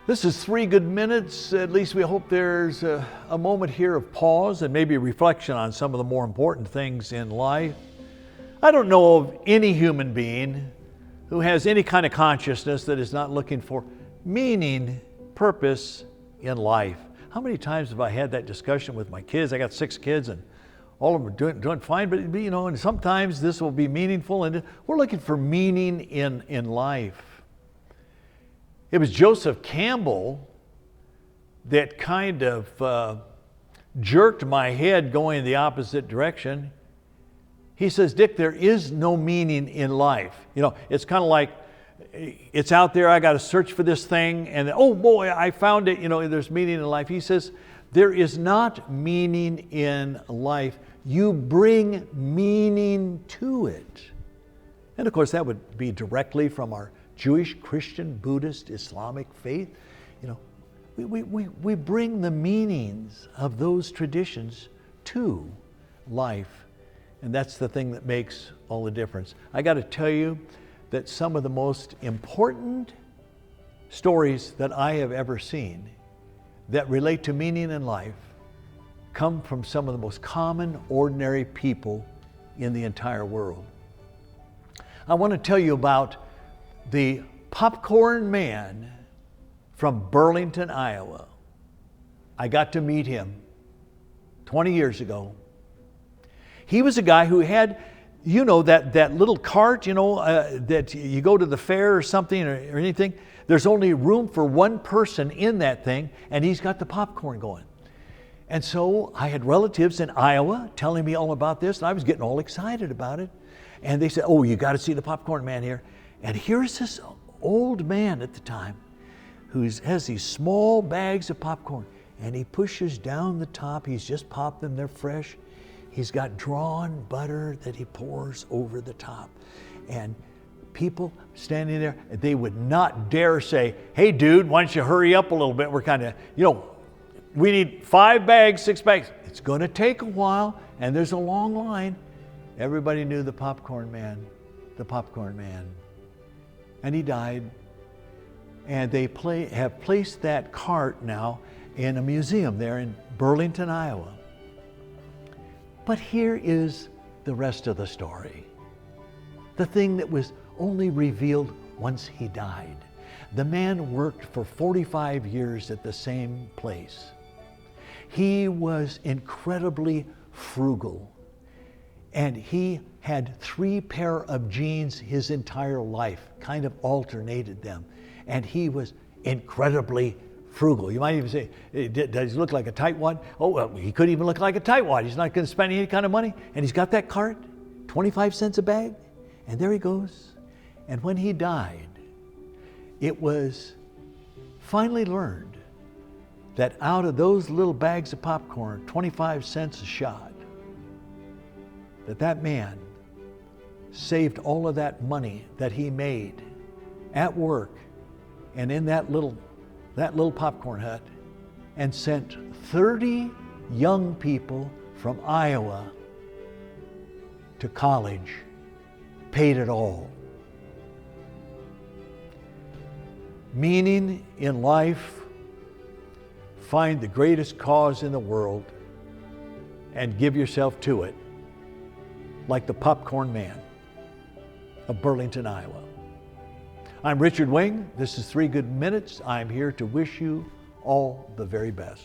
This is 3 good minutes. At least we hope there's a moment here of pause and maybe reflection on some of the more important things in life. I don't know of any human being who has any kind of consciousness that is not looking for meaning, purpose in life. How many times have I had that discussion with my kids? I got 6 kids and all of them are doing fine, but and sometimes this will be meaningful, and we're looking for meaning in life. It was Joseph Campbell that kind of jerked my head going the opposite direction. He says, Dick, there is no meaning in life. It's kind of like it's out there, I got to search for this thing, and oh boy, I found it, there's meaning in life. He says, there is not meaning in life. You bring meaning to it. And of course, that would be directly from our Jewish, Christian, Buddhist, Islamic faith. We bring the meanings of those traditions to life. And that's the thing that makes all the difference. I got to tell you that some of the most important stories that I have ever seen that relate to meaning in life come from some of the most common, ordinary people in the entire world. I want to tell you about the popcorn man from Burlington, Iowa. I got to meet him 20 years ago. He was a guy who had, that little cart, that you go to the fair or something or anything. There's only room for one person in that thing, and he's got the popcorn going. And so I had relatives in Iowa telling me all about this, and I was getting all excited about it. And they said, oh, you got to see the popcorn man here. And here's this old man at the time who has these small bags of popcorn, and he pushes down the top. He's just popped them, they're fresh. He's got drawn butter that he pours over the top. And people standing there, they would not dare say, hey dude, why don't you hurry up a little bit? We're kind of, we need 5 bags, 6 bags. It's going to take a while, and there's a long line. Everybody knew the popcorn man. And he died. And they have placed that cart now in a museum there in Burlington, Iowa. But here is the rest of the story. The thing that was only revealed once he died. The man worked for 45 years at the same place. He was incredibly frugal. And he had 3 pair of jeans his entire life, kind of alternated them. And he was incredibly frugal. You might even say, does he look like a tightwad? Oh, well, he could even look like a tightwad. He's not going to spend any kind of money. And he's got that cart, 25 cents a bag. And there he goes. And when he died, it was finally learned that out of those little bags of popcorn, 25 cents a shot, that man saved all of that money that he made at work and in that little popcorn hut, and sent 30 young people from Iowa to college, paid it all. Meaning in life, find the greatest cause in the world and give yourself to it, like the popcorn man of Burlington, Iowa. I'm Richard Wing. This is 3 Good Minutes. I'm here to wish you all the very best.